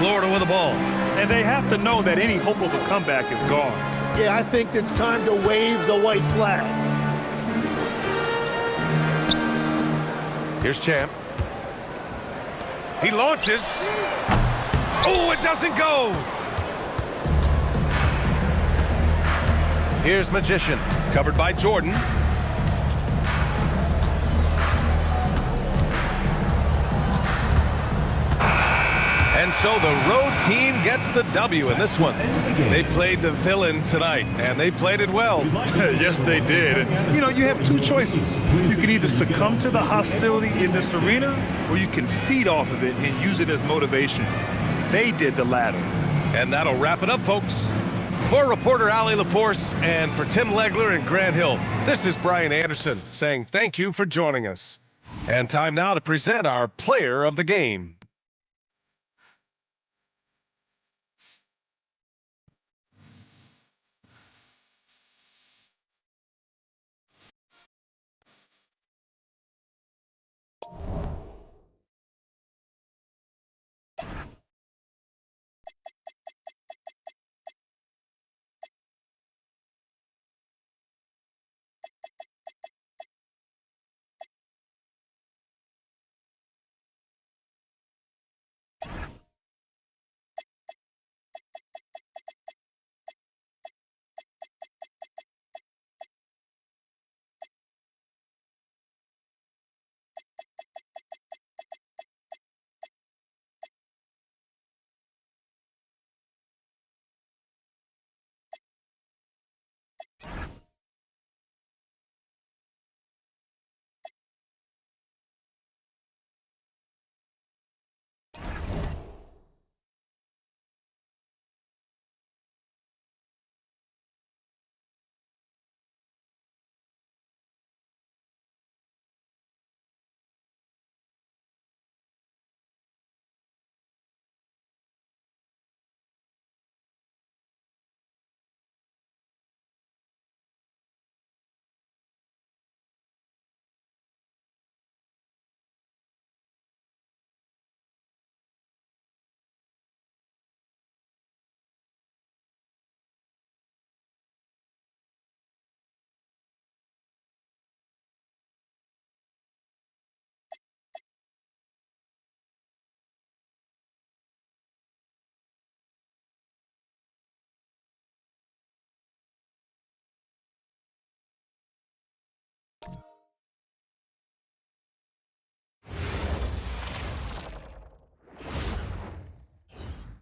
Florida with the ball. And they have to know that any hope of a comeback is gone. Yeah, I think it's time to wave the white flag. Here's Champ. He launches. Oh, it doesn't go. Here's Magician, covered by Jordan. And so the road team gets the W in this one. They played the villain tonight, and they played it well. Yes, they did. And, you have two choices. You can either succumb to the hostility in this arena, or you can feed off of it and use it as motivation. They did the latter. And that'll wrap it up, folks. For reporter Ali LaForce and for Tim Legler and Grant Hill, this is Brian Anderson saying thank you for joining us. And time now to present our player of the game.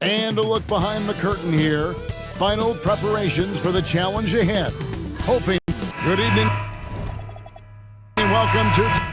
And a look behind the curtain here. Final preparations for the challenge ahead. Hoping. Good evening. Welcome to.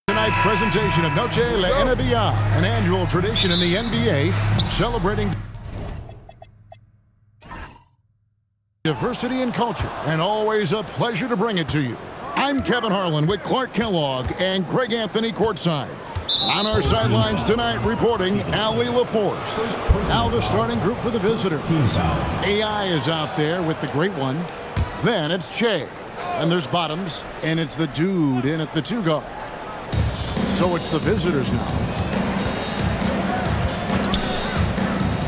Tonight's presentation of Noche La NBA, an annual tradition in the NBA, celebrating diversity and culture, and always a pleasure to bring it to you. I'm Kevin Harlan with Clark Kellogg and Greg Anthony courtside. On our sidelines tonight, reporting Ali LaForce. Now the starting group for the visitors. AI is out there with the great one. Then it's Che. And there's Bottoms, and it's the dude in at the two guard. So it's the visitors now.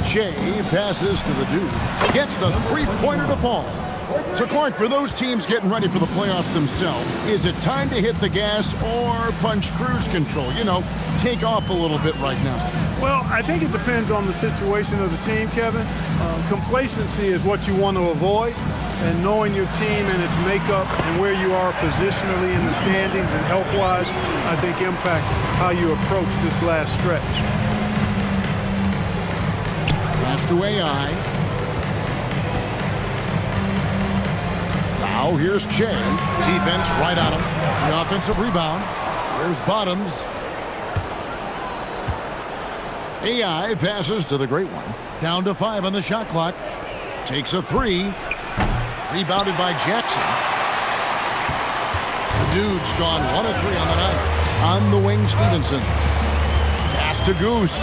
Che passes to the dude. Gets the three-pointer to fall. So, Clark, for those teams getting ready for the playoffs themselves, is it time to hit the gas or punch cruise control? You know, take off a little bit right now. Well, I think it depends on the situation of the team, Kevin. Complacency is what you want to avoid, and knowing your team and its makeup and where you are positionally in the standings and health-wise, I think impact how you approach this last stretch. Pass to AI. Now here's Che. Defense right on him. The offensive rebound. Here's Bottoms. AI passes to the great one. Down to 5 on the shot clock. Takes a 3. Rebounded by Jackson. The dude's gone 1 of 3 on the night. On the wing, Stevenson. Pass to Goose.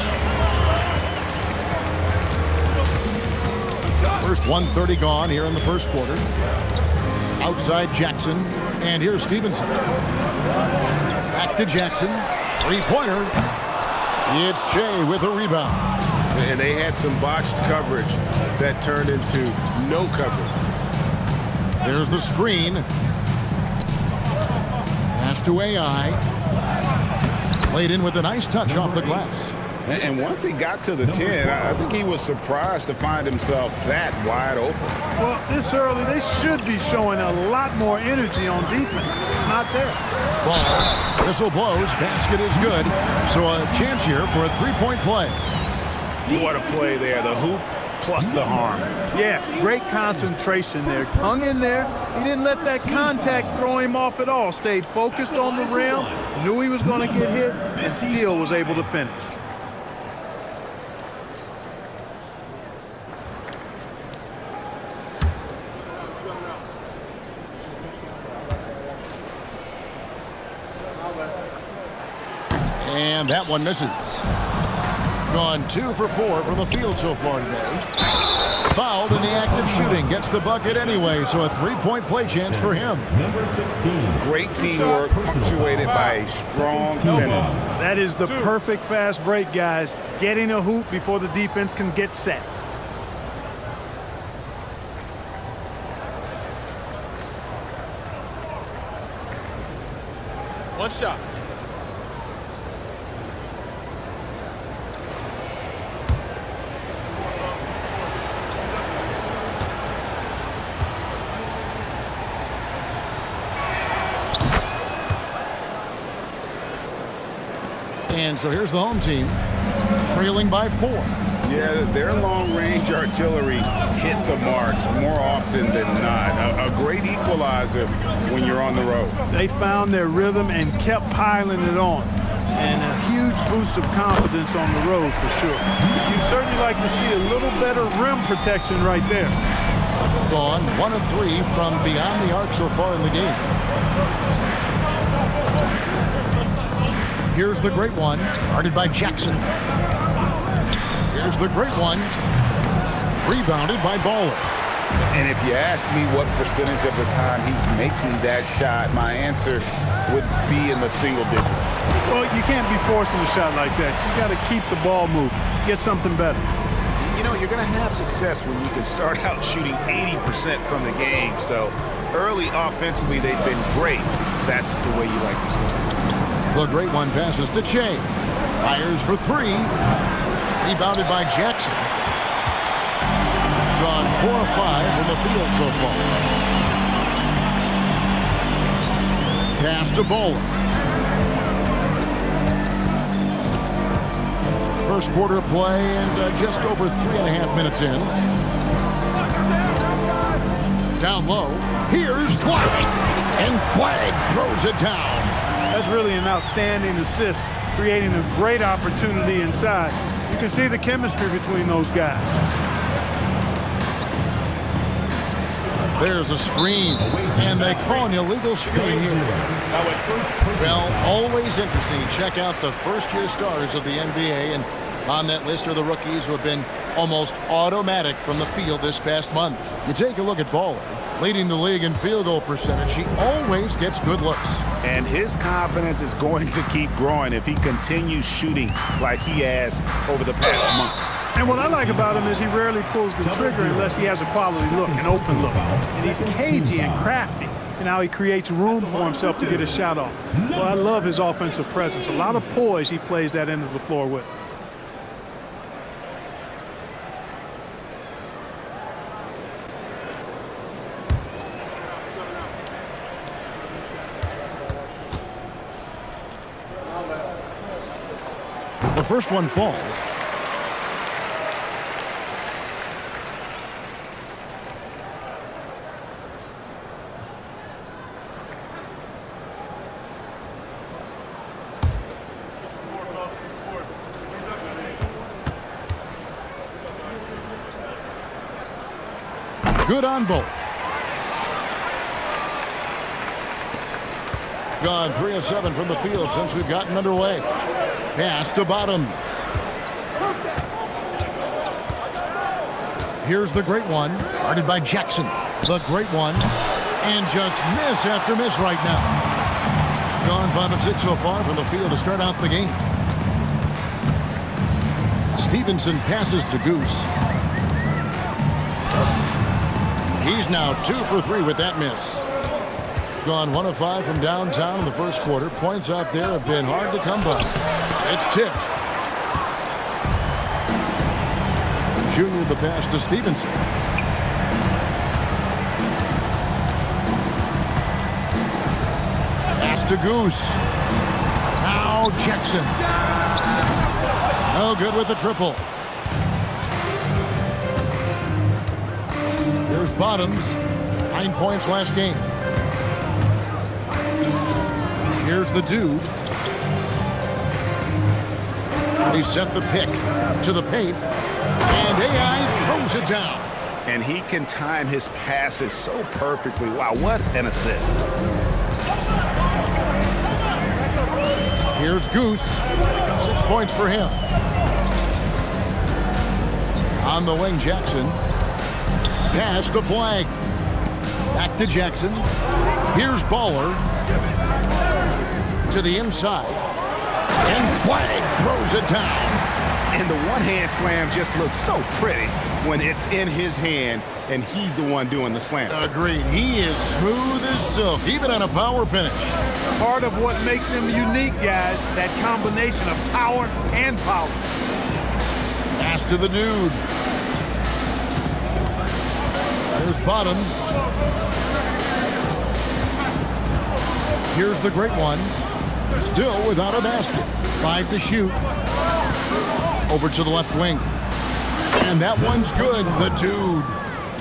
First 1:30 gone here in the first quarter. Outside Jackson. And here's Stevenson. Back to Jackson. Three-pointer. It's Che with a rebound. And they had some botched coverage that turned into no coverage. There's the screen. Pass to AI. Played in with a nice touch off the glass. And once he got to the 10, I think he was surprised to find himself that wide open. Well, this early, they should be showing a lot more energy on defense. It's not there. Ball. Whistle blows. Basket is good. So a chance here for a three-point play. What a play there. The hoop plus the harm. Yeah, great concentration there. Hung in there. He didn't let that contact throw him off at all. Stayed focused on the rim, knew he was going to get hit, and still was able to finish. And that one misses. Gone 2 for 4 from the field so far today. Fouled in the act of shooting. Gets the bucket anyway, so a three-point play chance for him. Number 16. Great teamwork punctuated by a strong finish. That is the perfect fast break, guys. Getting a hoop before the defense can get set. One shot. And so here's the home team, trailing by 4. Yeah, their long-range artillery hit the mark more often than not. A great equalizer when you're on the road. They found their rhythm and kept piling it on. And a huge boost of confidence on the road for sure. You'd certainly like to see a little better rim protection right there. Gone 1 of 3 from beyond the arc so far in the game. Here's the great one, guarded by Jackson. Here's the great one, rebounded by Baller. And if you ask me what percentage of the time he's making that shot, my answer would be in the single digits. Well, you can't be forcing a shot like that. You got to keep the ball moving, get something better. You know, you're going to have success when you can start out shooting 80% from the game. So early offensively, they've been great. That's the way you like to start. The great one passes to Che. Fires for 3. Rebounded by Jackson. Gone 4 of 5 from the field so far. Pass to Bowler. First quarter play and just over 3.5 minutes in. Down low. Here's Flag. And Flag throws it down. That's really an outstanding assist, creating a great opportunity inside. You can see the chemistry between those guys. There's a screen, and they call an illegal screen here. Well, always interesting to check out the first-year stars of the NBA, and on that list are the rookies who have been almost automatic from the field this past month. You take a look at Baller. Leading the league in field goal percentage, he always gets good looks. And his confidence is going to keep growing if he continues shooting like he has over the past month. And what I like about him is he rarely pulls the trigger unless he has a quality look, an open look. And he's cagey and crafty in how he creates room for himself to get a shot off. Well, I love his offensive presence. A lot of poise he plays that end of the floor with. The first one falls. Good on both. Gone 3 of 7 from the field since we've gotten underway. Pass to Bottoms. Here's the great one, guarded by Jackson. The great one, and just miss after miss right now. Gone 5 of 6 so far from the field to start out the game. Stevenson passes to Goose. He's now 2 for 3 with that miss. Gone 1 of 5 from downtown in the first quarter. Points out there have been hard to come by. It's tipped. Junior the pass to Stevenson. Pass to Goose. Now Jackson. No good with the triple. Here's Bottoms. 9 points last game. Here's the dude. They set the pick to the paint, and AI throws it down. And he can time his passes so perfectly. Wow, what an assist. Here's Goose. 6 points for him. On the wing, Jackson. Pass to Flag. Back to Jackson. Here's Baller. To the inside. And Flag throws it down. And the one-hand slam just looks so pretty when it's in his hand and he's the one doing the slam. Agreed. He is smooth as silk, even on a power finish. Part of what makes him unique, guys, that combination of power and power. Pass to the dude. There's Bottoms. Here's the great one. Still without a basket. 5 to shoot. Over to the left wing. And that one's good. The dude.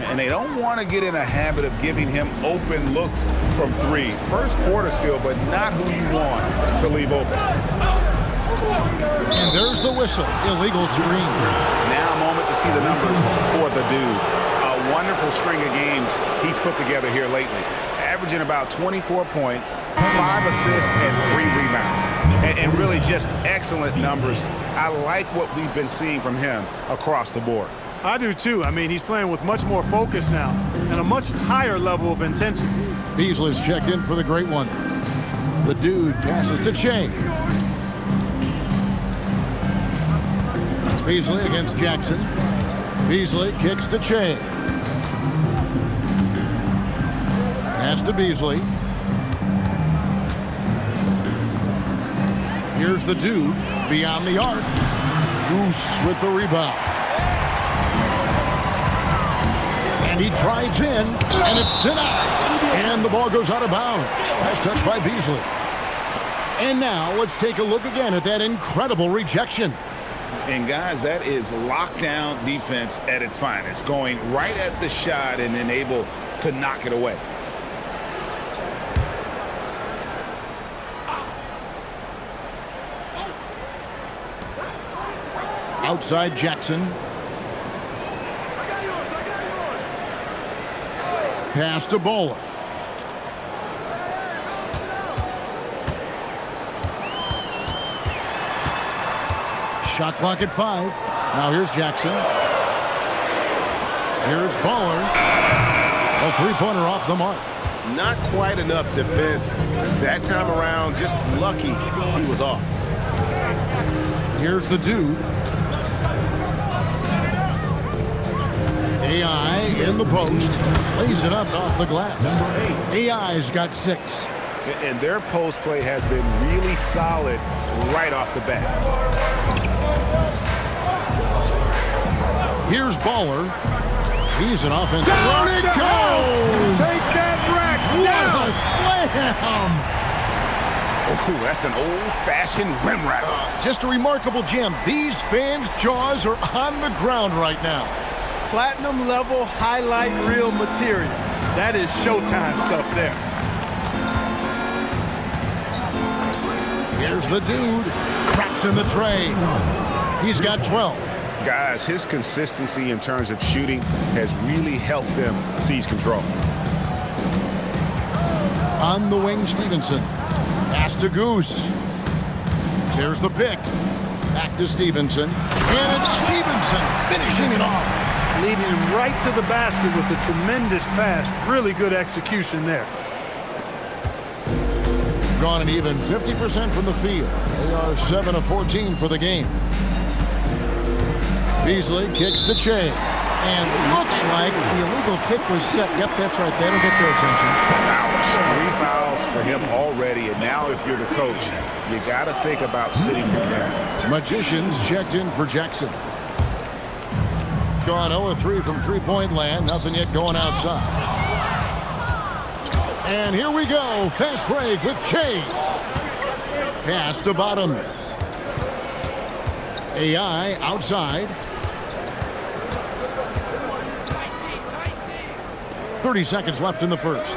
And they don't want to get in a habit of giving him open looks from 3. First quarter's feel, but not who you want to leave open. And there's the whistle. Illegal screen. Now a moment to see the numbers for the dude. A wonderful string of games he's put together here lately. Averaging about 24 points, 5 assists, and 3 rebounds. And really just excellent numbers. I like what we've been seeing from him across the board. I do too. I mean, he's playing with much more focus now and a much higher level of intensity. Beasley's checked in for the great one. The dude passes to Che. Beasley against Jackson. Beasley kicks to Che. Pass to Beasley. Here's the dude beyond the arc. Goose with the rebound. And he drives in, and it's denied. And the ball goes out of bounds. Nice touch by Beasley. And now let's take a look again at that incredible rejection. And guys, that is lockdown defense at its finest. Going right at the shot and then able to knock it away. Outside Jackson. Pass to Bowler. Shot clock at 5. Now here's Jackson. Here's Bowler. A three-pointer off the mark. Not quite enough defense. That time around, just lucky he was off. Here's the dude. AI in the post. Lays it up off the glass. AI's got 6. And their post play has been really solid right off the bat. Here's Baller. He's an offensive. Down it goes! Take that rack down! Slam! Oh, that's an old-fashioned rim rack. Just a remarkable gem. These fans' jaws are on the ground right now. Platinum level highlight reel material. That is Showtime stuff there. Here's the dude. Craps in the tray. He's got 12. Guys, his consistency in terms of shooting has really helped them seize control. On the wing, Stevenson. Pass to Goose. There's the pick. Back to Stevenson. And it's Stevenson finishing it off. Leading him right to the basket with a tremendous pass. Really good execution there. Gone an even 50% from the field. They are 7 of 14 for the game. Beasley kicks to Che. And looks like the illegal kick was set. Yep, that's right. That'll get their attention. Ouch. 3 fouls for him already. And now if you're the coach, you got to think about sitting him down. Magicians checked in for Jackson. Gone 0-3 from three-point land. Nothing yet going outside. And here we go. Fast break with Che. Pass to Bottoms. AI outside. 30 seconds left in the first.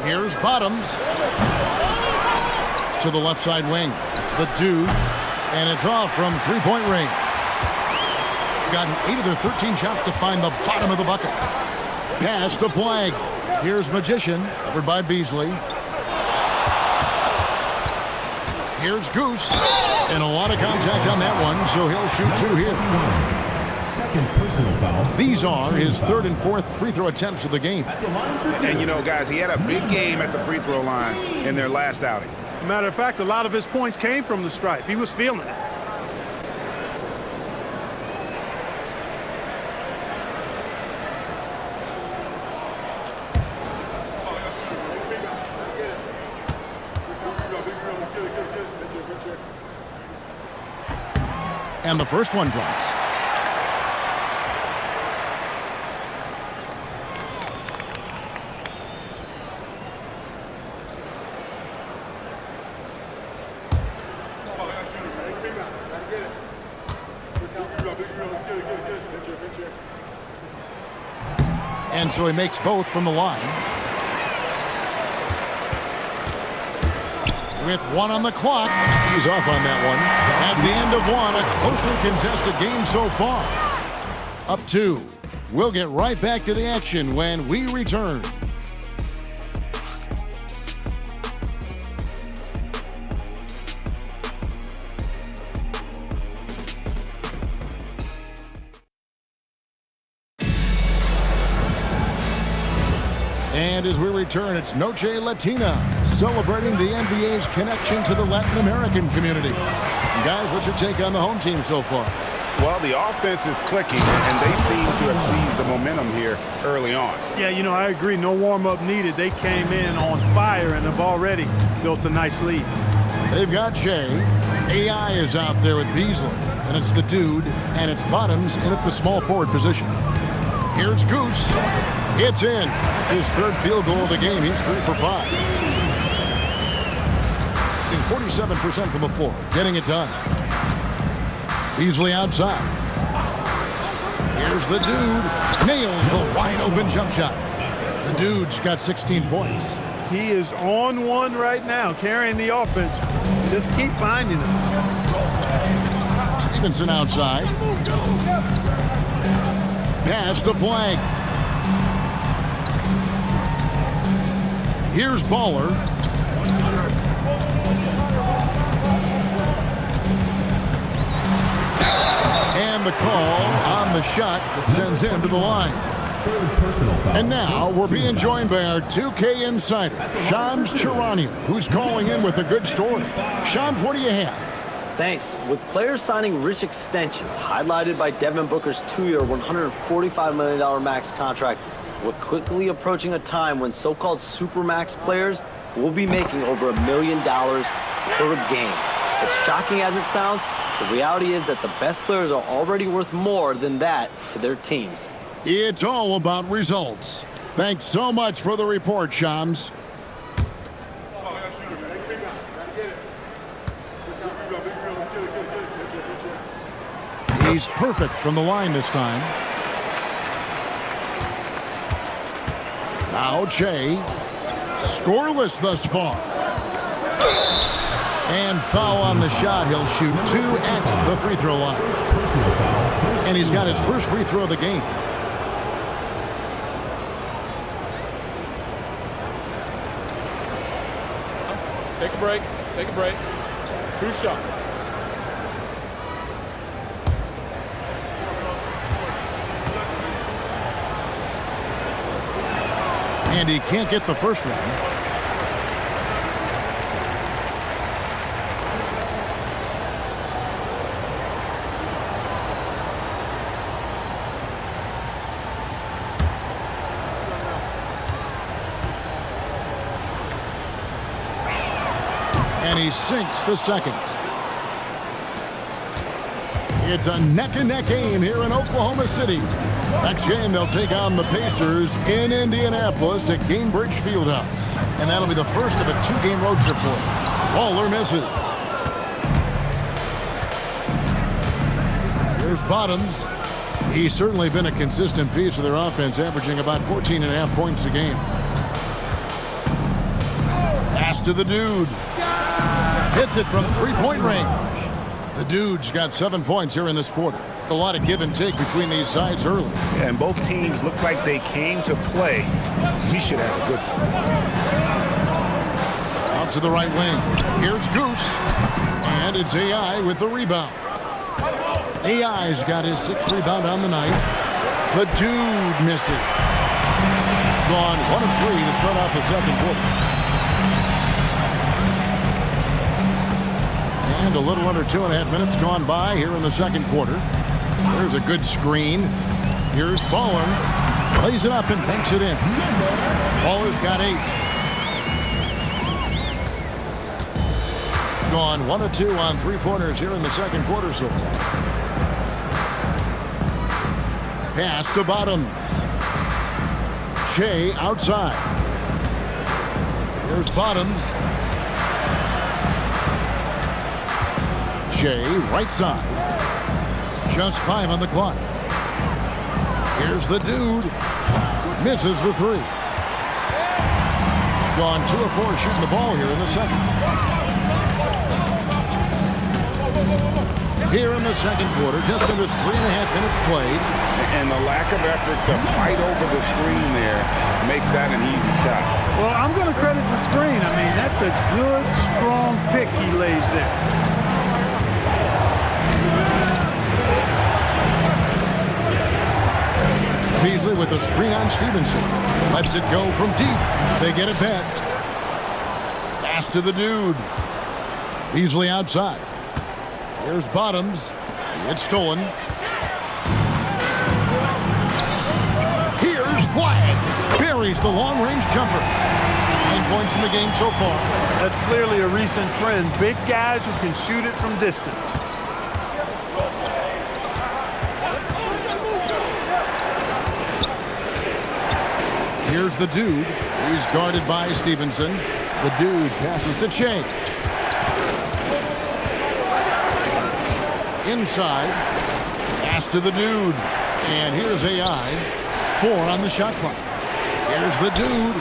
Here's Bottoms. To the left side wing. The dude. And it's off from three-point range. Gotten 8 of their 13 shots to find the bottom of the bucket. Pass to Flag. Here's Magician, covered by Beasley. Here's Goose. And a lot of contact on that one, so he'll shoot 2 here. Second personal foul. These are his 3rd and 4th free throw attempts of the game. And, you know, guys, he had a big game at the free throw line in their last outing. Matter of fact, a lot of his points came from the stripe. He was feeling it. And the first one drops. And so he makes both from the line. With 1 on the clock, he's off on that one. At the end of 1, a closely contested game so far. Up 2. We'll get right back to the action when we return. And as we return, it's Noche Latina, celebrating the NBA's connection to the Latin American community. Guys, what's your take on the home team so far? Well, the offense is clicking, and they seem to have seized the momentum here early on. Yeah, you know, I agree. No warm-up needed. They came in on fire and have already built a nice lead. They've got Che. AI is out there with Beasley. And it's the dude, and it's Bottoms in at the small forward position. Here's Goose. It's in. It's his 3rd field goal of the game. He's 3 for 5. In 47% from the floor. Getting it done. Beasley outside. Here's the dude. Nails the wide open jump shot. The dude's got 16 points. He is on one right now, carrying the offense. Just keep finding him. Stevenson outside. Pass to Flag. Here's Baller. And the call on the shot that sends him to the line. Third personal foul. And now we're being joined by our 2K insider, Shams Charania, who's calling in with a good story. Shams, what do you have? Thanks. With players signing rich extensions, highlighted by Devin Booker's 2-year, $145 million max contract, we're quickly approaching a time when so-called supermax players will be making over $1 million per game. As shocking as it sounds, the reality is that the best players are already worth more than that to their teams. It's all about results. Thanks so much for the report, Shams. He's perfect from the line this time. Now Che, scoreless thus far. And foul on the shot. He'll shoot 2 at the free throw line. Personal foul. And he's got his first free throw of the game. Take a break. Take a break. 2 shots. And he can't get the first one. And he sinks the second. It's a neck-and-neck game here in Oklahoma City. Next game, they'll take on the Pacers in Indianapolis at Gainbridge Fieldhouse. And that'll be the first of a 2-game road trip for him. Waller misses. Here's Bottoms. He's certainly been a consistent piece of their offense, averaging about 14.5 points a game. Pass to the Dude. Hits it from 3-point range. The Dude's got 7 points here in this quarter. A lot of give and take between these sides early. And both teams look like they came to play. He should have a good one. Out to the right wing. Here's Goose. And it's AI with the rebound. AI's got his 6th rebound on the night. The Dude missed it. Gone 1 of 3 to start off the second quarter. And a little under 2.5 minutes gone by here in the second quarter. There's a good screen. Here's Baller. Plays it up and banks it in. Baller's got 8. Gone 1 of 2 on 3-pointers here in the second quarter so far. Pass to Bottoms. Che outside. Here's Bottoms. Che right side. Just 5 on the clock. Here's the Dude. Misses the 3. Gone 2 of 4 shooting the ball here in the second. Here in the second quarter, just under 3.5 minutes played. And the lack of effort to fight over the screen there makes that an easy shot. Well, I'm going to credit the screen. I mean, that's a good, strong pick he lays there. Beasley with a screen on Stevenson. Lets it go from deep. They get it back. Pass to the Dude. Beasley outside. Here's Bottoms. It's stolen. Here's Flag. Buries the long-range jumper. 9 points in the game so far. That's clearly a recent trend. Big guys who can shoot it from distance. Here's the Dude. He's guarded by Stevenson. The Dude passes to Che. Inside. Pass to the Dude. And here's AI. 4 on the shot clock. Here's the Dude.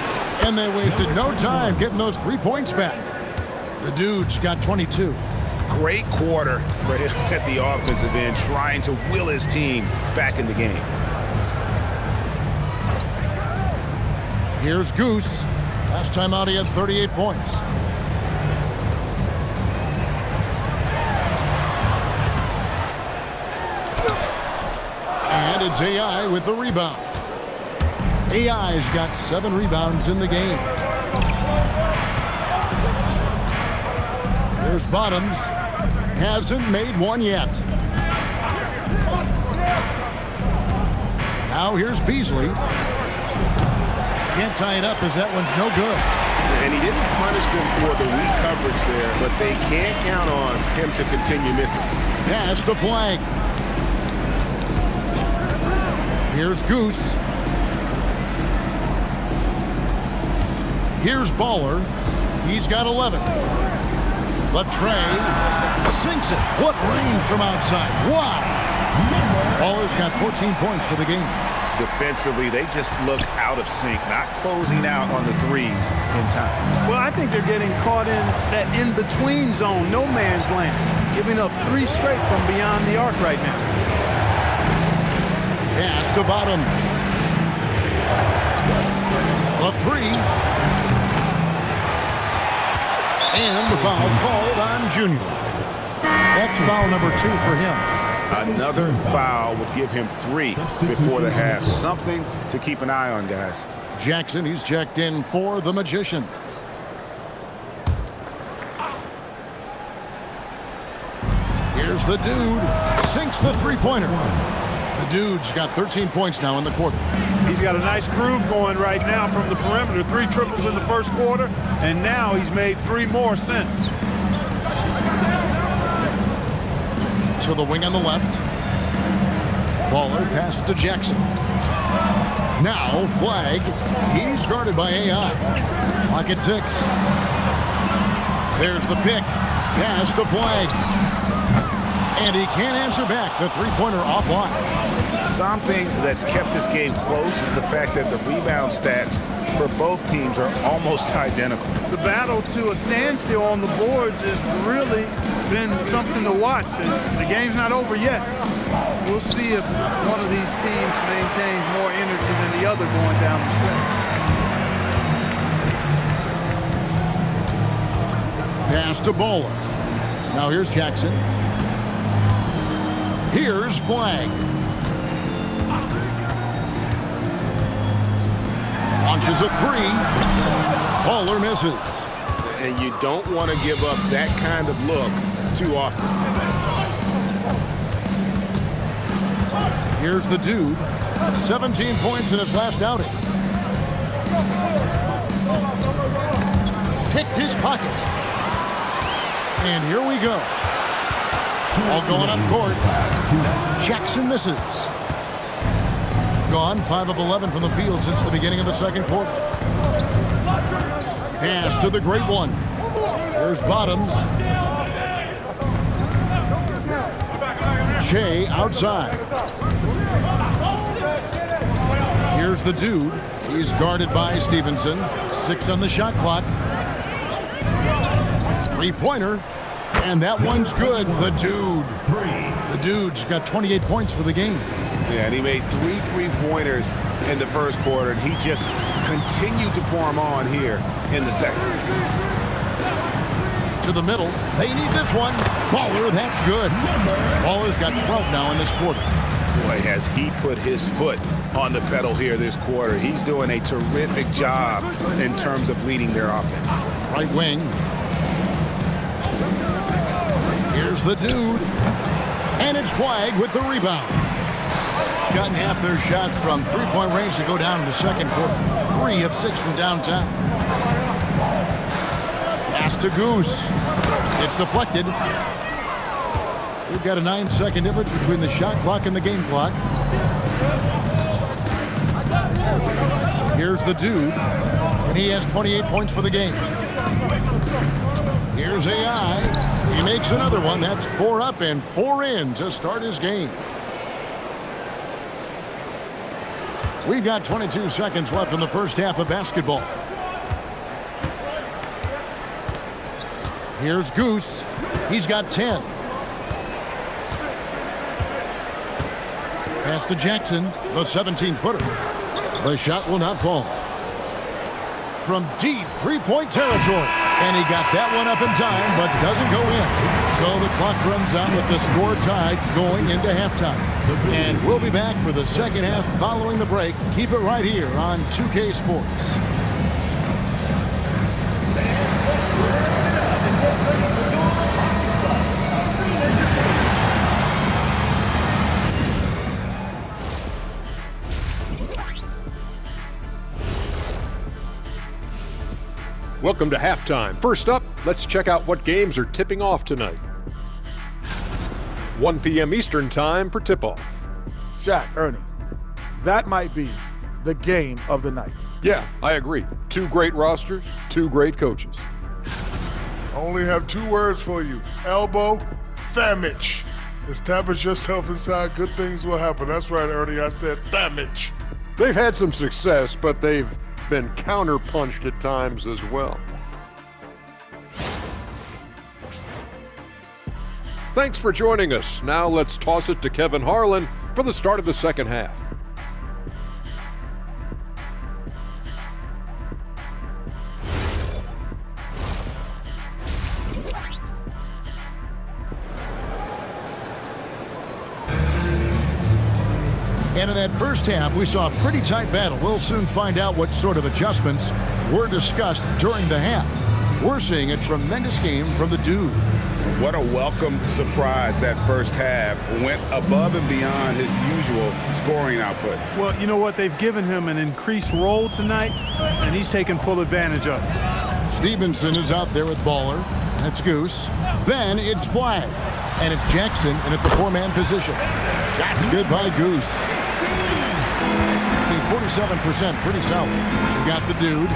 And they wasted no time getting those 3 points back. The Dude's got 22. Great quarter for him at the offensive end, trying to will his team back in the game. Here's Goose. Last time out he had 38 points. And it's AI with the rebound. AI's got 7 rebounds in the game. There's Bottoms. Hasn't made one yet. Now here's Beasley. Can't tie it up as that one's no good. And he didn't punish them for the weak coverage there, but they can't count on him to continue missing. Pass to Flag. Here's Goose. Here's Baller. He's got 11. Latrey sinks it. What range from outside. Wow. Baller's got 14 points for the game. Defensively, they just look out of sync, not closing out on the threes in time. Well, I think they're getting caught in that in-between zone, no man's land, giving up 3 straight from beyond the arc right now. Pass to Bottom. A 3. And the foul called on Junior. That's foul number 2 for him. Another foul would give him 3 before the half. Something to keep an eye on, guys. Jackson, he's checked in for the Magician. Here's the Dude. Sinks the three-pointer. The Dude's got 13 points now in the quarter. He's got a nice groove going right now from the perimeter. 3 triples in the first quarter, and now he's made 3 more since. To the wing on the left. Baller passes to Jackson. Now Flag. He's guarded by AI. Clock at 6. There's the pick. Pass to Flag. And he can't answer back. The three-pointer offline. Something that's kept this game close is the fact that the rebound stats for both teams are almost identical. The battle to a standstill on the boards has really been something to watch. And the game's not over yet. We'll see if one of these teams maintains more energy than the other going down the stretch. Pass to Bowler. Now here's Jackson. Here's Flag. Launches a 3. Bowler misses. And you don't want to give up that kind of look too often. Here's the Dude. 17 points in his last outing. Picked his pocket. And here we go. All going up court. Jackson misses. Gone 5 of 11 from the field since the beginning of the second quarter. Pass to the great one. There's Bottoms. Shea outside. Here's the Dude. He's guarded by Stevenson. 6 on the shot clock. Three-pointer. And that one's good. The Dude. The Dude's got 28 points for the game. Yeah, and he made 3 three-pointers in the first quarter, and he just continued to pour them on here in the second. To the middle. They need this one. Baller, that's good. Baller's got 12 now in this quarter. Boy, has he put his foot on the pedal here this quarter. He's doing a terrific job in terms of leading their offense. Right wing. Here's the Dude. And it's Flag with the rebound. Gotten half their shots from three-point range to go down in the second quarter. 3 of 6 from downtown. Pass to Goose. It's deflected. We've got a 9-second difference between the shot clock and the game clock. Here's the Dude. And he has 28 points for the game. Here's AI. He makes another one. That's 4 up and 4 in to start his game. We've got 22 seconds left in the first half of basketball. Here's Goose. He's got 10. Pass to Jackson, the 17-footer. The shot will not fall. From deep three-point territory. And he got that one up in time, but doesn't go in. So the clock runs out with the score tied going into halftime. And we'll be back for the second half following the break. Keep it right here on 2K Sports. Welcome to halftime. First up, let's check out what games are tipping off tonight. 1 p.m. Eastern time for tip-off. Shaq, Ernie, that might be the game of the night. Yeah, I agree. 2 great rosters, 2 great coaches. I only have 2 words for you. Elbow, damage. Establish yourself inside, good things will happen. That's right, Ernie, I said damage. They've had some success, but they've been counter-punched at times as well. Thanks for joining us. Now let's toss it to Kevin Harlan for the start of the second half. And in that first half, we saw a pretty tight battle. We'll soon find out what sort of adjustments were discussed during the half. We're seeing a tremendous game from the Dude. What a welcome surprise that first half. Went above and beyond his usual scoring output. Well, you know what? They've given him an increased role tonight, and he's taken full advantage of it. Stevenson is out there with Baller, and it's Goose. Then it's Flag, and it's Jackson, and at the 4-man position. Shot's good by Goose. 47%, pretty solid. You got the Dude.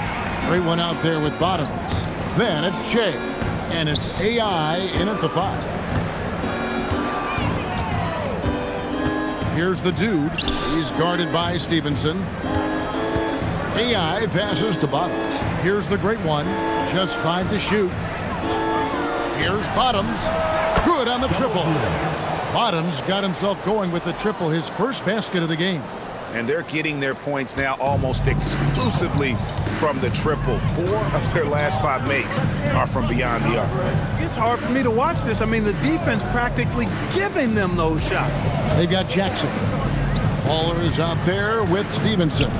Great one out there with Bottoms. Then it's Che, and it's AI in at the 5. Here's the Dude. He's guarded by Stevenson. AI passes to Bottoms. Here's the great one. Just 5 to shoot. Here's Bottoms. Good on the triple. Bottoms got himself going with the triple, his first basket of the game. And they're getting their points now almost exclusively from the triple. 4 of their last 5 makes are from beyond the arc. It's hard for me to watch this. I mean, the defense practically giving them those shots. They've got Jackson. Baller is out there with Stevenson.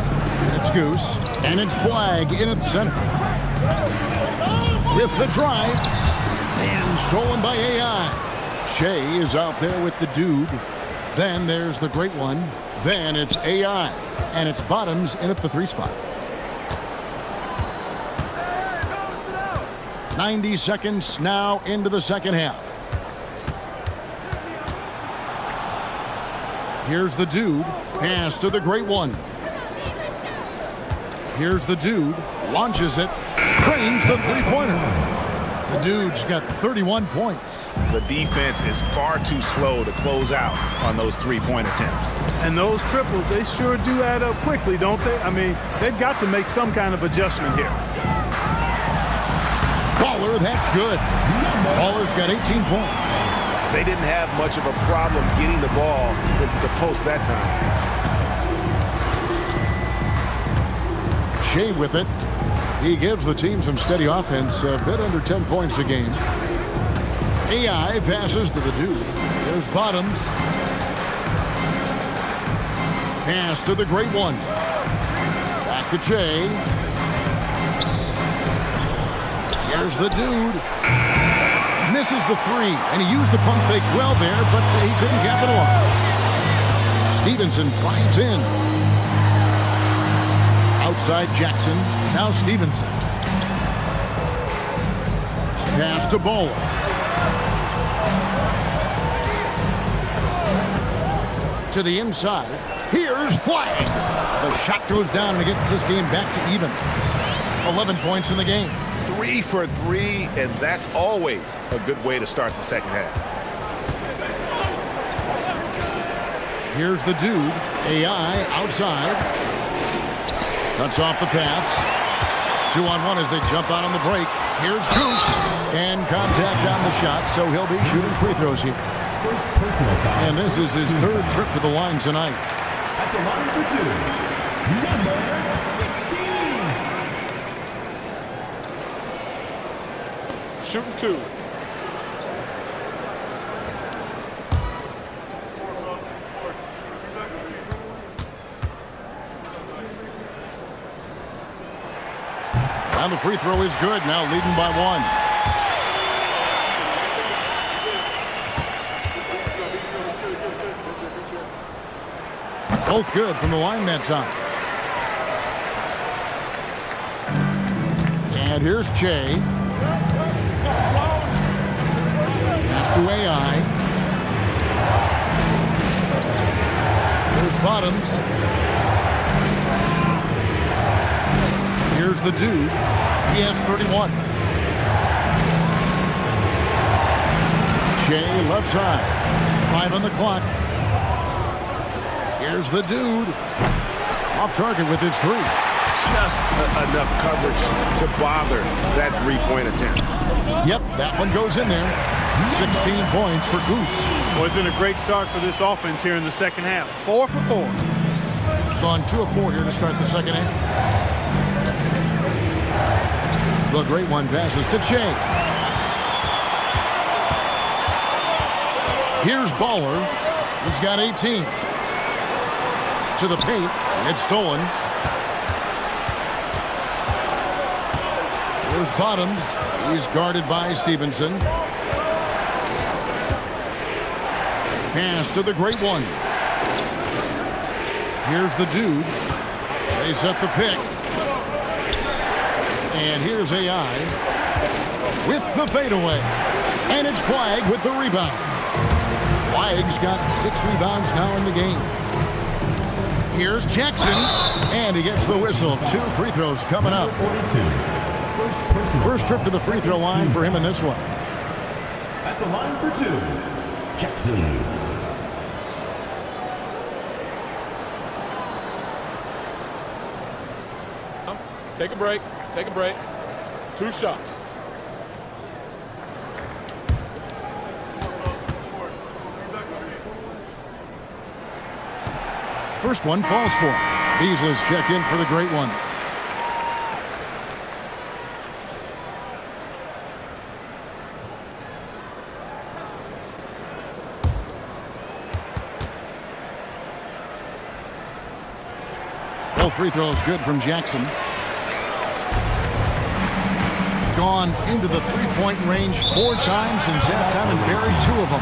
It's Goose, and it's Flag in at center. With the drive, and stolen by AI. Shea is out there with the Dude. Then there's the great one. Then it's AI, and it's Bottoms in at the 3 spot. 90 seconds now into the second half. Here's the Dude, pass to the great one. Here's the Dude, launches it, trains the 3-pointer. The Dude's got 31 points. The defense is far too slow to close out on those 3-point attempts. And those triples, they sure do add up quickly, don't they? I mean, they've got to make some kind of adjustment here. Baller, that's good. Baller's got 18 points. They didn't have much of a problem getting the ball into the post that time. Shea with it. He gives the team some steady offense, a bit under 10 points a game. AI passes to the Dude. There's Bottoms. Pass to the great one. Back to Che. Here's the Dude. Misses the 3, and he used the pump fake well there, but he couldn't capitalize. Stevenson drives in. Outside Jackson, now Stevenson. Pass to Bowl. To the inside, here's Flag. The shot goes down and it gets this game back to even. 11 points in the game. 3 for 3, and that's always a good way to start the second half. Here's the Dude, AI outside. Cuts off the pass. 2-on-1 as they jump out on the break. Here's Goose. And contact on the shot, so he'll be shooting free throws here. And this is his 3rd trip to the line tonight. At the line for 2, number 16. Shooting 2. And the free throw is good, now leading by 1. Both good from the line that time. And here's Che. Pass to AI. Here's Bottoms. Here's the dude. He has 31. Che left side. 5 on the clock. Here's the dude. Off target with his 3. Just enough coverage to bother that three-point attempt. Yep, that one goes in there. 16 points for Goose. Well, it's been a great start for this offense here in the second half. 4 for 4. Gone 2 of 4 here to start the second half. The great one passes to Che. Here's Baller. He's got 18. To the paint. It's stolen. Here's Bottoms. He's guarded by Stevenson. Pass to the great one. Here's the dude. They set the pick. And here's AI with the fadeaway. And it's Flagg with the rebound. Flagg's got 6 rebounds now in the game. Here's Jackson. And he gets the whistle. 2 free throws coming up. First trip to the free throw line for him in this one. At the line for 2, Jackson. Take a break. Take a break. 2 shots. First one falls for him. Beasley's checked in for the great one. Both free throws good from Jackson. Gone into the three-point range 4 times since halftime and buried 2 of them.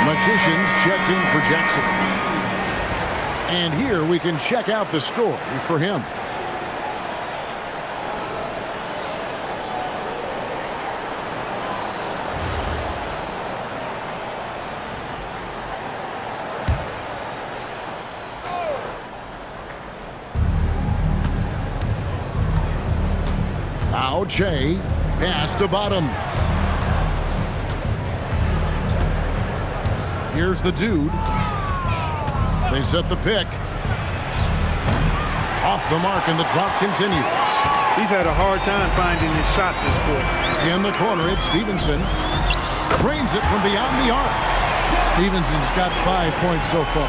Magicians checked in for Jackson. And here we can check out the story for him. Now Che, pass to Bottom. Here's the dude. They set the pick. Off the mark, and the drop continues. He's had a hard time finding his shot this quarter. In the corner, it's Stevenson. Drains it from beyond the arc. Stevenson's got 5 points so far.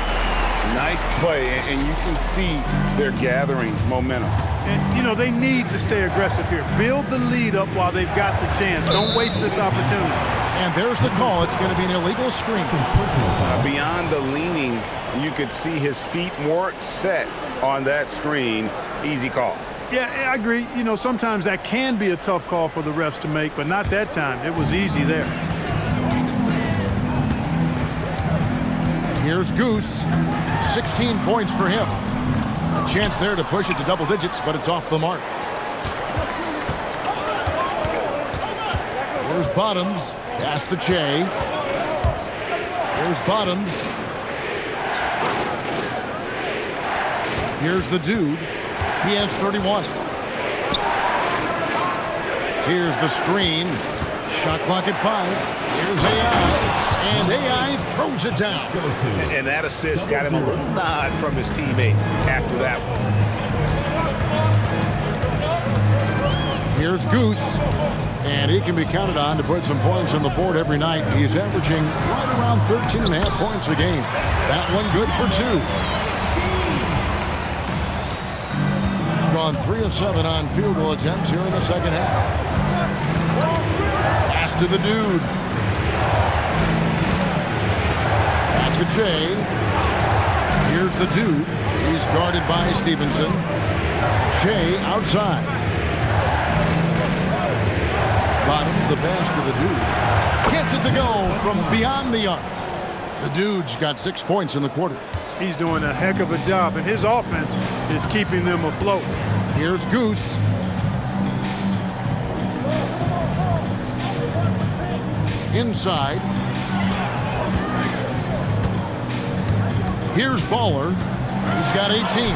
Nice play, and you can see they're gathering momentum. And, you know, they need to stay aggressive here. Build the lead up while they've got the chance. Don't waste this opportunity. And there's the call. It's going to be an illegal screen. Beyond the leaning, you could see his feet more set on that screen. Easy call. Yeah, I agree. You know, sometimes that can be a tough call for the refs to make, but not that time. It was easy there. Here's Goose. 16 points for him. A chance there to push it to double digits, but it's off the mark. Here's Bottoms. Pass to Che. There's Bottoms. Here's the dude. He has 31. Here's the screen. Shot clock at 5. Here's AI. And AI throws it down. And that assist got him a little nod from his teammate after that one. Here's Goose. And he can be counted on to put some points on the board every night. He's averaging right around 13.5 points a game. That one good for 2. Gone 3 of 7 on field goal attempts here in the second half. Pass to the dude. Back to Jay. Here's the dude. He's guarded by Stevenson. Jay outside. Bottoms the pass to the dude. Gets it to go from beyond the arc. The dude's got 6 points in the quarter. He's doing a heck of a job, and his offense is keeping them afloat. Here's Goose. Inside. Here's Baller. He's got 18.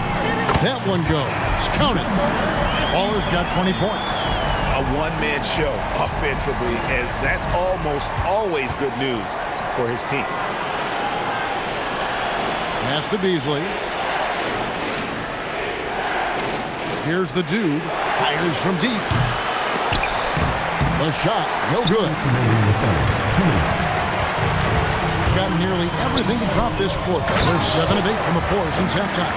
That one goes. Count it. Baller's got 20 points. A one-man show offensively, and that's almost always good news for his team. Pass to Beasley. Here's the dude. Fires from deep. The shot, no good. Got nearly everything to drop this quarter. They're 7 of 8 from the floor since halftime.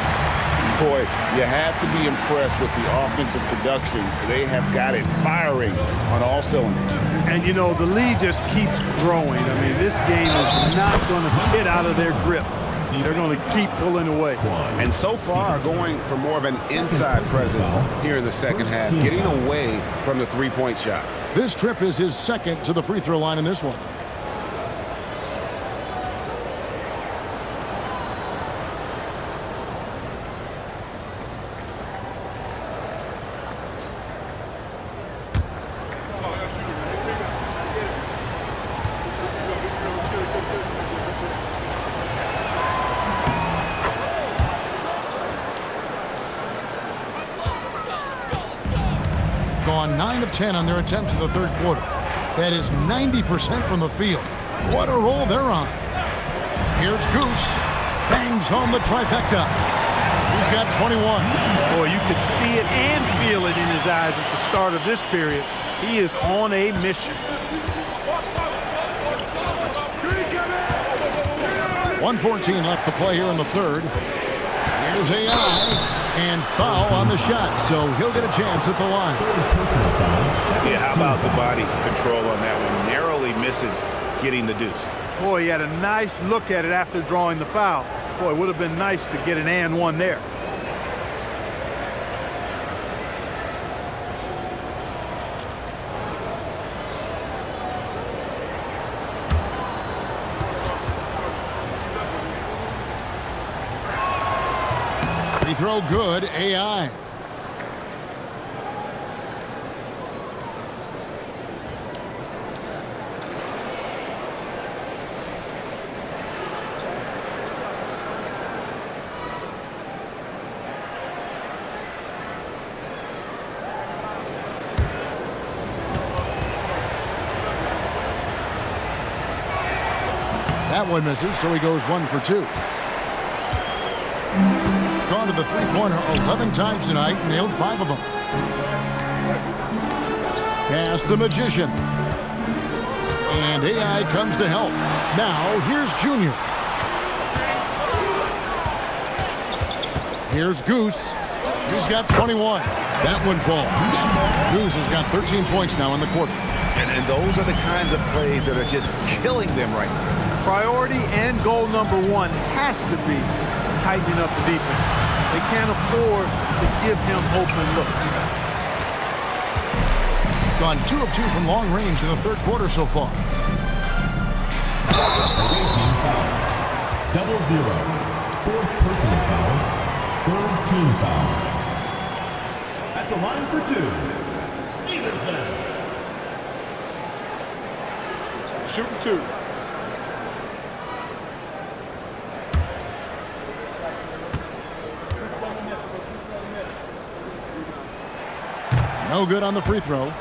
Boy, you have to be impressed with the offensive production. They have got it firing on all cylinders. And, you know, the lead just keeps growing. I mean, this game is not going to get out of their grip. They're going to keep pulling away. And so far, going for more of an inside presence here in the second half, getting away from the three-point shot. This trip is his second to the free throw line in this one. Gone 9 of 10 on their attempts in the third quarter. That is 90% from the field. What a roll they're on. Here's Goose. Bangs home the trifecta. He's got 21. Boy, you could see it and feel it in his eyes at the start of this period. He is on a mission. 1:14 left to play here in the third. Here's AI. And foul on the shot, so he'll get a chance at the line. Yeah, how about the body control on that one? Narrowly misses getting the deuce. Boy, he had a nice look at it after drawing the foul. Boy, it would have been nice to get an and one there. Free throw good, AI. That one misses, so he goes 1 for 2. Gone to the three-pointer 11 times tonight, nailed 5 of them. Pass the Magician. And AI comes to help. Now, here's Junior. Here's Goose. He's got 21. That one falls. Goose has got 13 points now in the quarter. And those are the kinds of plays that are just killing them right now. Priority and goal number 1 has to be tightening up the defense. They can't afford to give him open looks. Gone 2 of 2 from long range in the third quarter so far. Double zero. Fourth personal foul. Third team foul. At the line for 2, Stevenson. Shooting 2. No good on the free throw.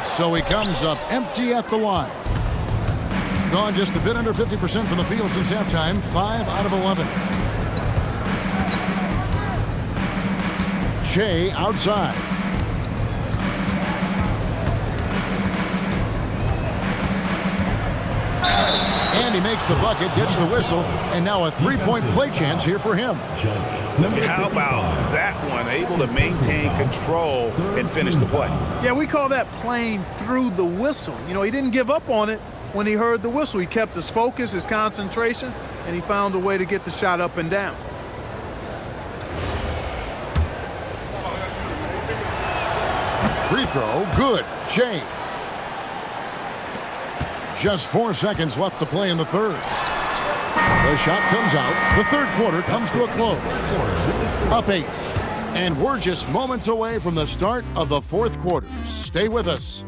So he comes up empty at the line. Gone just a bit under 50% from the field since halftime. 5 out of 11. Shea outside. And he makes the bucket, gets the whistle, and now a three-point play chance here for him. How about that one? Able to maintain control and finish the play. Yeah, we call that playing through the whistle. You know, he didn't give up on it when he heard the whistle. He kept his focus, his concentration, and he found a way to get the shot up and down. Free throw, good. Shea. Just 4 seconds left to play in the third. The shot comes out. The third quarter comes to a close. Up 8. And we're just moments away from the start of the fourth quarter. Stay with us.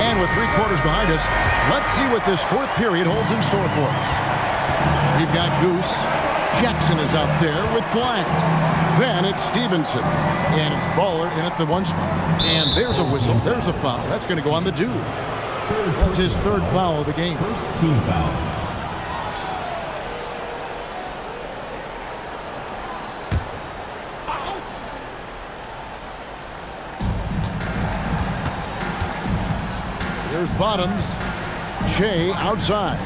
And with 3 quarters behind us, let's see what this fourth period holds in store for us. We've got Goose. Jackson is out there with flag. Then it's Stevenson. And it's Baller in at the 1 spot. And there's a whistle. There's a foul. That's going to go on the dude. That's his 3rd foul of the game. First team foul. Here's Bottoms. Shea outside.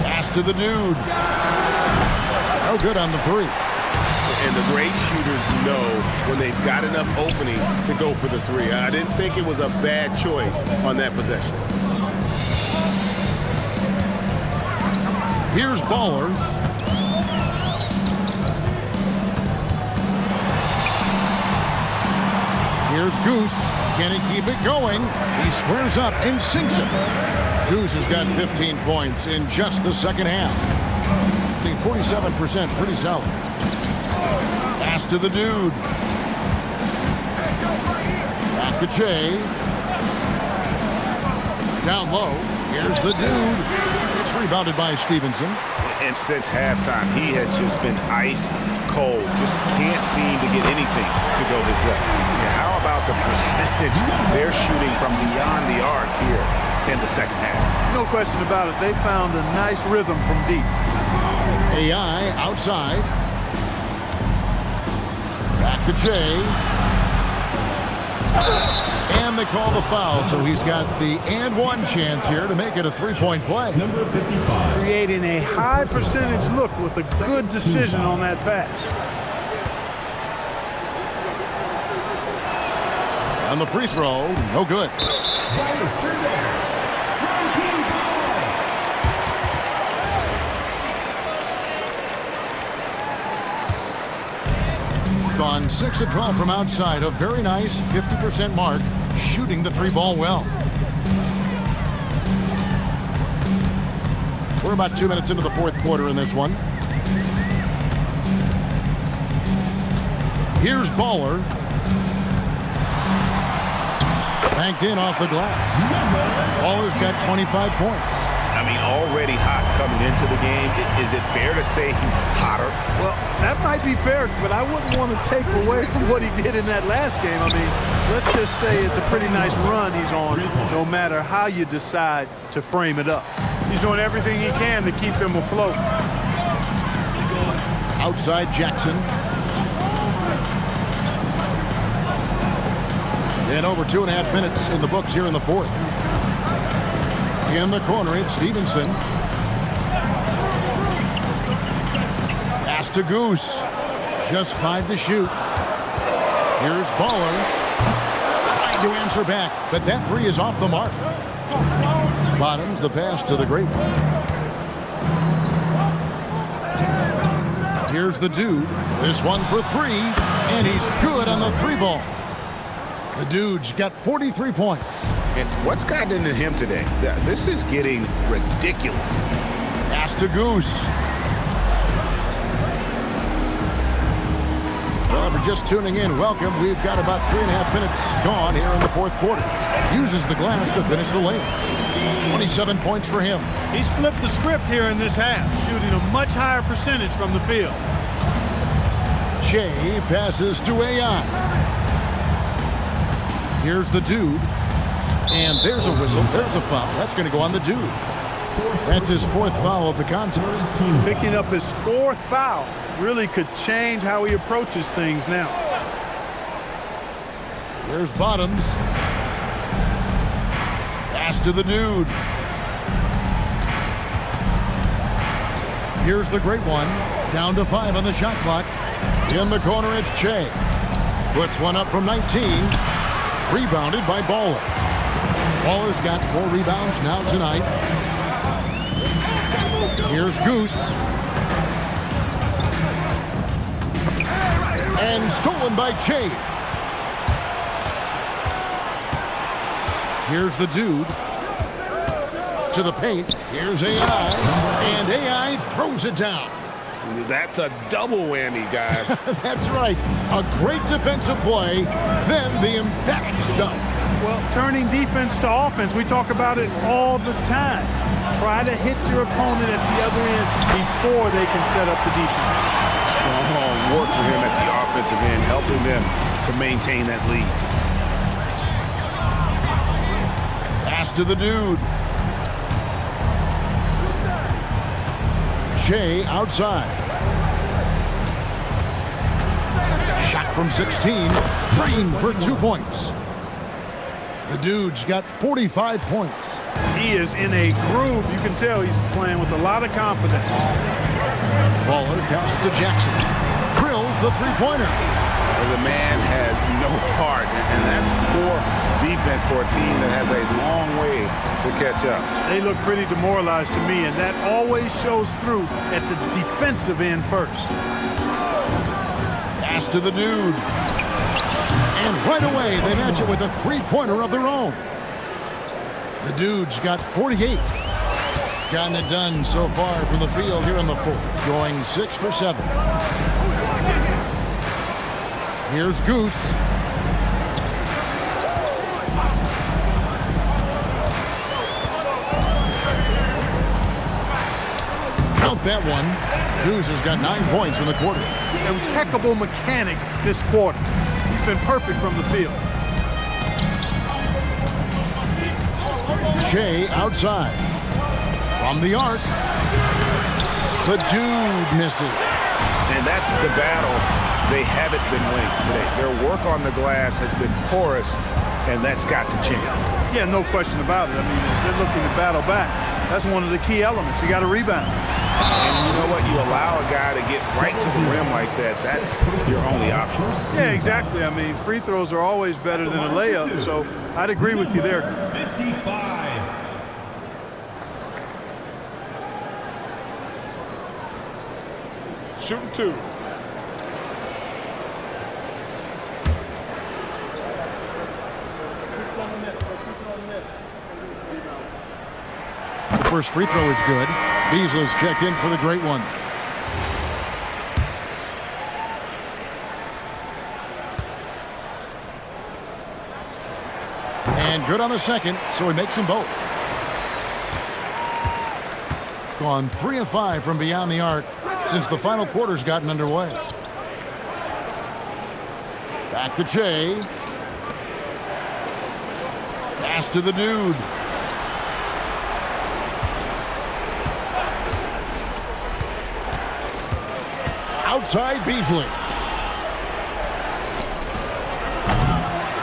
Pass to the dude. No good on the 3. And the great shooters know when they've got enough opening to go for the 3. I didn't think it was a bad choice on that possession. Here's Baller. Here's Goose. Can he keep it going? He squares up and sinks it. Goose has got 15 points in just the second half. 47%, pretty solid. Pass to the dude. Back to Shea. Down low. Here's the dude. It's rebounded by Stevenson. And since halftime, he has just been ice cold. Just can't seem to get anything to go his way. And how about the percentage they're shooting from beyond the arc here in the second half? No question about it. They found a nice rhythm from deep. AI outside. Back to Shea. And they call the foul, so he's got the and 1 chance here to make it a 3-point play. Number 55. Creating a high percentage look with a good decision on that pass. On the free throw, no good. Ball is turned over. Wrong team foul. Gone 6 of 12 from outside. A very nice 50% mark, shooting the 3-ball well. We're about 2 minutes into the fourth quarter in this one. Here's Baller. Banked in off the glass. Baller's got 25 points. I mean, already hot coming into the game. Is it fair to say he's hotter? Well, that might be fair, but I wouldn't want to take away from what he did in that last game. I mean, let's just say it's a pretty nice run he's on, no matter how you decide to frame it up. He's doing everything he can to keep them afloat. Outside Jackson. And over 2.5 minutes in the books here in the fourth. In the corner, it's Stevenson. Pass to Goose. Just 5 to shoot. Here's Baller. Trying to answer back, but that 3 is off the mark. Bottoms the pass to the great one. Here's the dude. This one for 3. And he's good on the 3-ball. The dude's got 43 points. And what's gotten into him today? This is getting ridiculous. Pass to Goose. Well, if you're just tuning in, welcome. We've got about 3.5 minutes gone here in the fourth quarter. Uses the glass to finish the lane. 27 points for him. He's flipped the script here in this half, shooting a much higher percentage from the field. Shea passes to AI. Here's the dude. And there's a whistle. There's a foul. That's going to go on the dude. That's his 4th foul of the contest. Picking up his 4th foul really could change how he approaches things now. There's Bottoms. Pass to the dude. Here's the great one. Down to 5 on the shot clock. In the corner, it's Che. Puts one up from 19. Rebounded by Baller. Baller's got 4 rebounds now tonight. Here's Goose. And stolen by Che. Here's the dude. To the paint. Here's AI. And AI throws it down. That's a double whammy, guys. That's right. A great defensive play, then the emphatic stuff. Well, turning defense to offense, we talk about it all the time. Try to hit your opponent at the other end before they can set up the defense. Strong work for him at the offensive end, helping them to maintain that lead. Pass to the dude. Shea outside. Shot from 16. Drained for 2 points. The dude's got 45 points. He is in a groove. You can tell he's playing with a lot of confidence. Baller passes to Jackson. Drills the 3-pointer. The man has no heart, and that's poor defense for a team that has a long way to catch up. They look pretty demoralized to me, and that always shows through at the defensive end first. Pass to the dude. And right away, they match it with a 3-pointer of their own. The dude's got 48. Gotten it done so far from the field here in the fourth, going 6 for 7. Here's Goose. Count that one. Goose has got 9 points in the quarter. Impeccable mechanics this quarter. He's been perfect from the field. Shea outside. From the arc. The dude misses. And that's the battle they haven't been winning today. Their work on the glass has been porous, and that's got to change. Yeah, no question about it. I mean, they're looking to battle back. That's one of the key elements. You got to rebound. And you know what? You allow a guy to get right to the rim like that, that's your only option. Yeah, exactly. I mean, free throws are always better than a layup, so I'd agree with you there. 55. Shooting 2. The first free throw is good. Beasley's checked in for the great one. And good on the second, so he makes them both. Gone 3 of 5 from beyond the arc since the final quarter's gotten underway. Back to Che. Pass to the dude. Outside Beasley.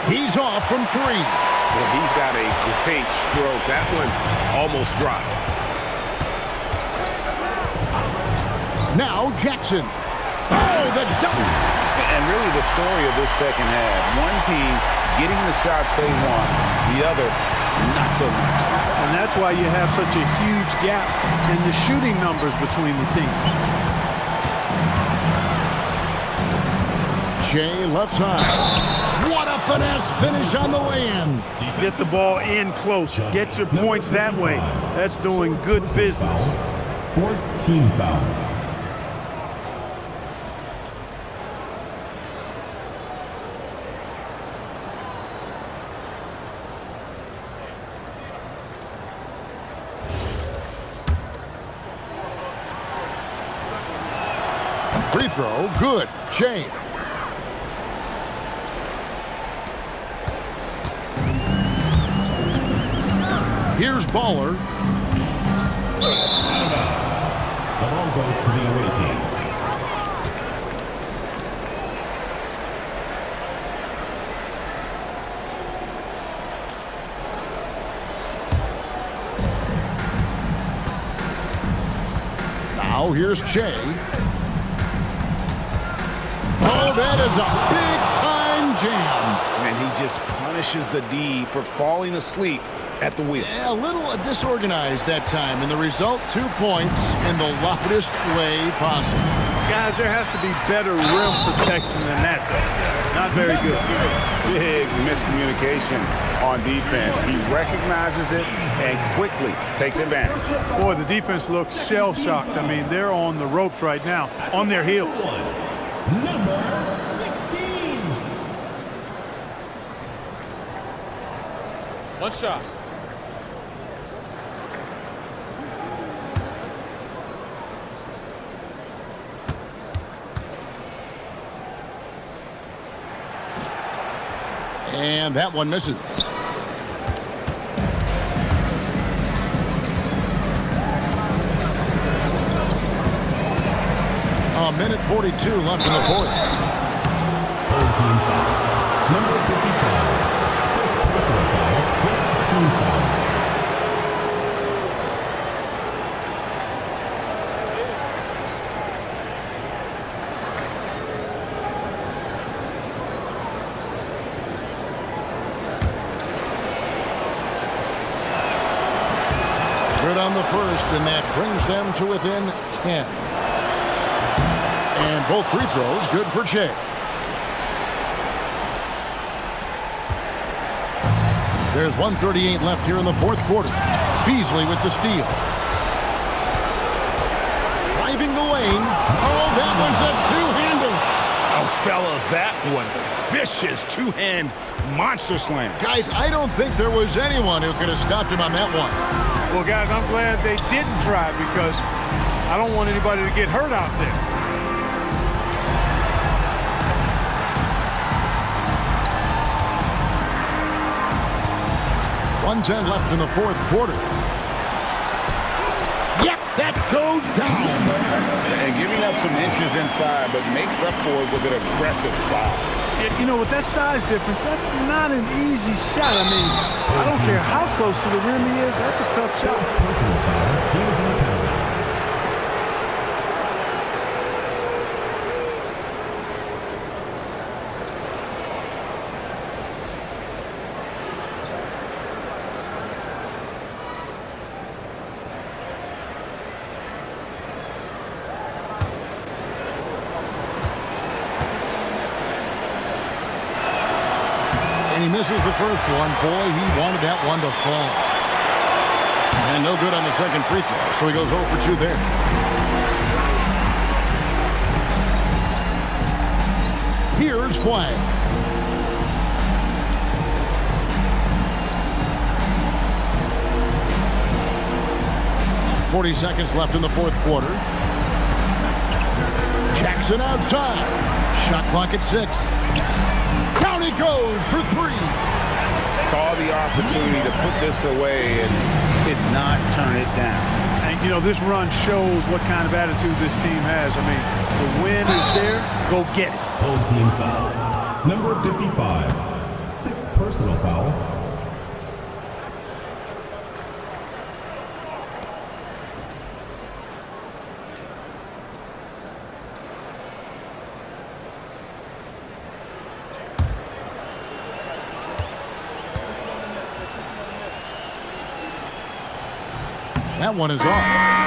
He's off from 3. Well, he's got a great stroke. That one almost dropped. Now Jackson. Oh, the dunk. And really the story of this second half. One team getting the shots they want, the other not so much. And that's why you have such a huge gap in the shooting numbers between the teams. Shea left side. What a finesse finish on the way-in. Get the ball in close. Get your points that way. That's doing good business. Fourth team foul. Free throw, good. Shea. Here's Baller. The ball goes to the away team. Now here's Shea. Oh, that is a big-time jam. And he just punishes the D for falling asleep at the wheel. Yeah, a little disorganized that time, and the result, 2 points in the loudest way possible. Guys, there has to be better rim protection than that, though. Not very good. Big miscommunication on defense. He recognizes it and quickly takes advantage. Boy, the defense looks shell-shocked. I mean, they're on the ropes right now, on their heels. Number 16. One shot. And that one misses. A minute 42 left in the fourth. Third team foul. Number 55. Fifth personal foul. Fifth team foul. Good on the first, and that brings them to within 10. And both free throws good for Shea. There's 1:38 left here in the fourth quarter. Beasley with the steal. Driving the lane. Oh, that was a two-hander. Oh, fellas, that was a vicious two-hand monster slam. Guys, I don't think there was anyone who could have stopped him on that one. Well, guys, I'm glad they didn't try because I don't want anybody to get hurt out there. 1:10 left in the fourth quarter. Yep, that goes down. And giving up some inches inside, but makes up for it with an aggressive style. You know, with that size difference, that's not an easy shot. I mean, I don't care how close to the rim he is. That's a tough shot. Personal foul. Teams in the penalty. And he misses the first one. Boy, he wanted that one to fall. And no good on the second free throw, so he goes 0 for 2 there. Here's Flag. .40 seconds left in the fourth quarter. Jackson outside. Shot clock at 6. Down he goes for 3. Saw the opportunity to put this away and did not turn it down. And, you know, this run shows what kind of attitude this team has. I mean, the win is there. Go get it. Old team foul. Number 55. Sixth personal foul. That one is off.